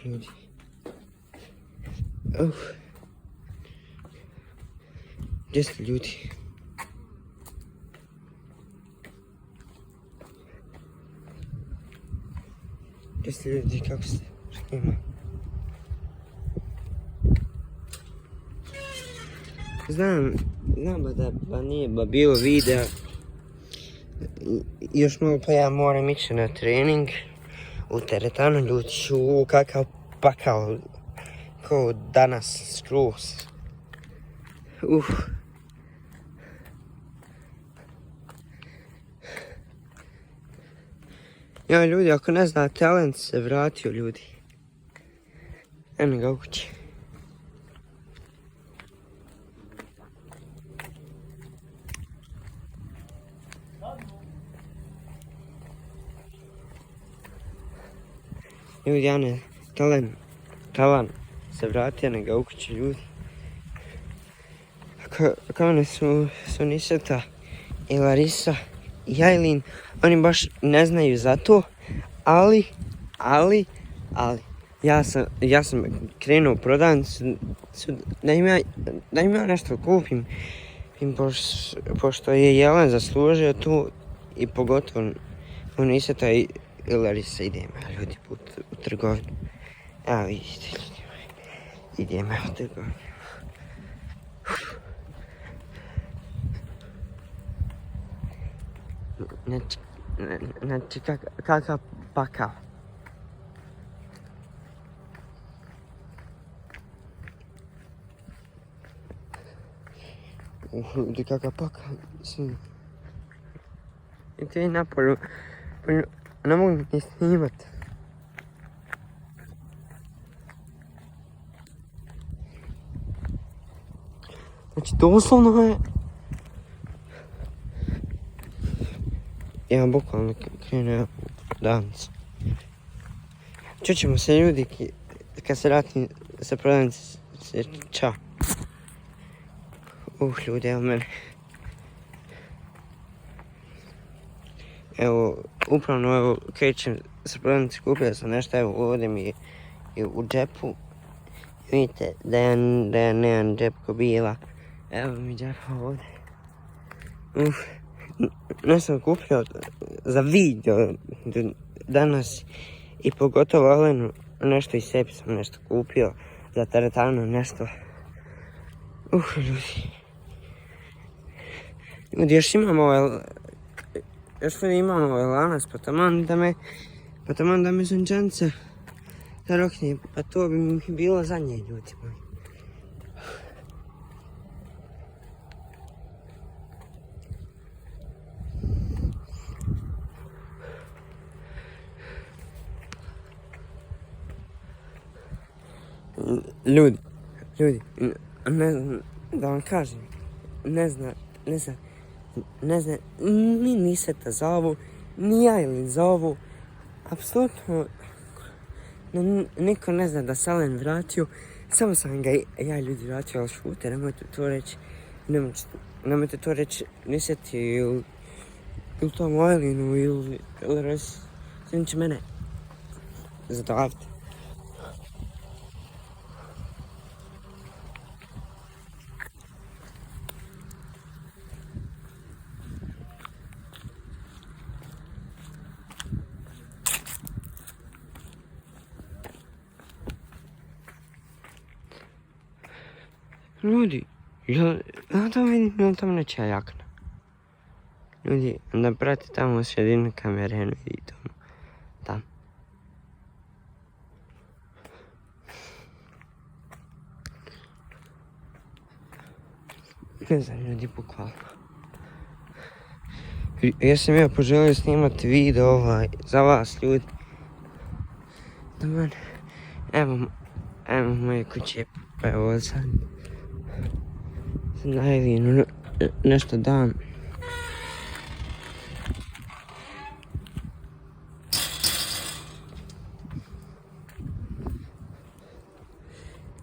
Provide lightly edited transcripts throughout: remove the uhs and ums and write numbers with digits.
Ljudi. Gdje ste ljudi? Gdje ste ljudi, kako ste? Šta ima? Znam da nije bilo videa. Još malo pa ja moram ići na trening u teretanu, ljudi. Kakav pakao. Ko danas skroz. Ja, ljudi, ako ne zna, talent se vratio, ljudi. Eno ga u kući. Ljudi, ja ne, talan se vratio, eno ga u kući, ljudi. Kao ne su Niseta i Larisa i Ajlin, oni baš ne znaju za to, ali, ja sam krenuo u prodavnicu da im ja nešto kupim, pošto je Jelen zaslužio tu i pogotovo Niseta i Larisa. Idemo ljudi u trgovinu. Evo vidite ljudi, idemo u trgovinu. Znači, kakav pakao. Ljudi, kakav pakao, mislim. I ti napolju, ne mogu ni snimat. Znači, doslovno je... Ja bukvalno krenuo u prodavnicu. Čućemo se ljudi kad se vratim sa prodavnice. Ćao. Ljudi, evo mene. Evo, upravo krećem sa prodavnice, kupio sam nešto, evo ovdje mi je u džepu. Vidite da ja nemam džep ko bila. Evo mi džepa ovdje. Ne sam kupio za video danas i pogotovo Alenu nešto i sebi sam nešto kupio za teretanu, nešto. Ljudi, još imam ovaj lanac, pa taman da me sunčanica zarokne, pa to bi mi bilo zadnje, ljudi moji. Ljudi, ne znam da vam kažem, ne zna ni Niseta za ovu, ni Ajlin za ovu, apsolutno niko ne zna da se Alen vratio, samo sam ga ja ljudi vratio, ali šute, nemojte to reći Niseti ili tom Ajlinu ili res, sve će mene zadaviti. Ljudi, ja tamo vidim, on tamo nečija jakna. Ljudi, onda prati tamo u sredinu kamere, ne vidi tamo. Ne znam, ljudi, bukvalno. Ja sam poželio snimati video za vas, ljudi. Evo moje kuće, pa evo sad. Na Ajlinu nešto dam.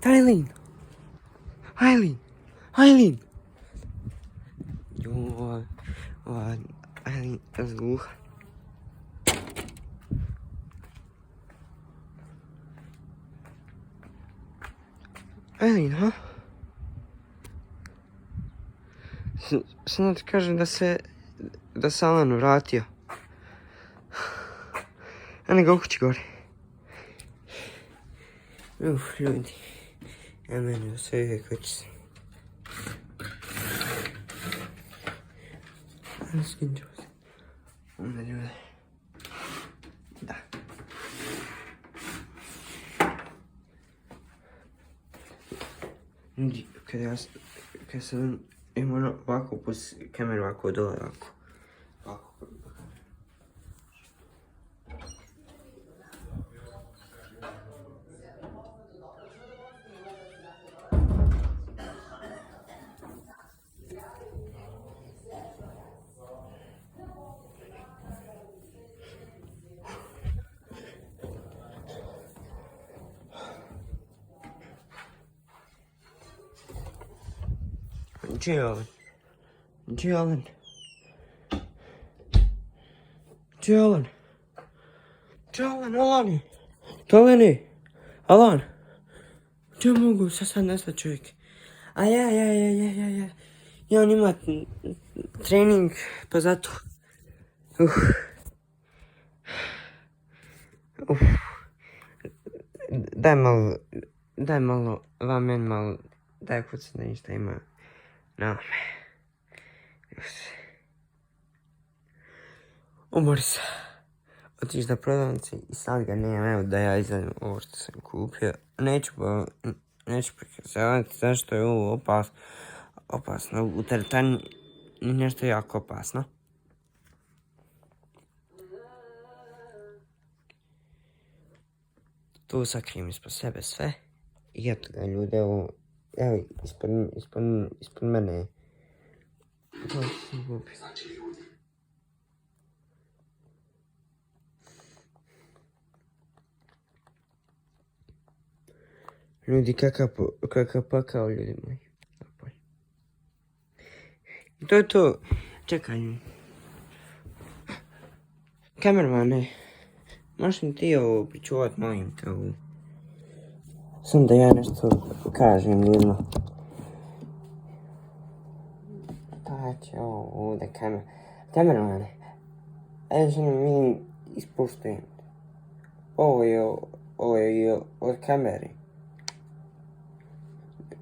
Ajlin! Ajlin, razgluha. Elin, ha? Samo ti kažem da se Alan vratio. A ne ga u kući gori. Ljudi. Ja meni u svojoj kući. Skinčio se. Onda ljude. Da. Ljudi, kad sam imao ovako pus kameru ovako dole ovako. Ovako. Jalen. Alani. Toleni. Alan. Gdje mogu sad nestati čovjek? A ja. I on ima trening, pa zato. Daj malo, meni malo, daj kucati da ništa ima. Na me. Umori se. Otiš da prodavnici i sad ga nemam, evo da ja izađem ovo što sam kupio. Neću prikazavati zašto je ovo opasno. U teretani nešto jako opasno. Tu sakrijem ispod sebe sve. I eto ga ljude, evo ispod mene. To sam gubio. Ljudi, kakav pakao, ljudi moji. To je to. Čekaj. Kamermane, možeš mi ti ovo pričuvat, molim te ovo. Sam da ja nešto kažem ljudima. Šta će ovo ovdje kamermane? Evo što nam vidim ispuštujem. Ovo je od kamere.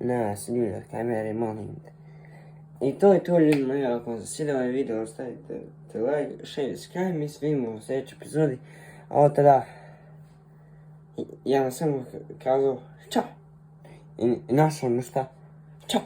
Nas ljudi od kamere, molim te. I to je to ljudi moji, ako vam se svidio ovaj video, ostavite like, share, subscribe, mi se vidimo u sljedećoj epizodi. A od tada, ja vam samo kazao, čao. I našao šta? Čao.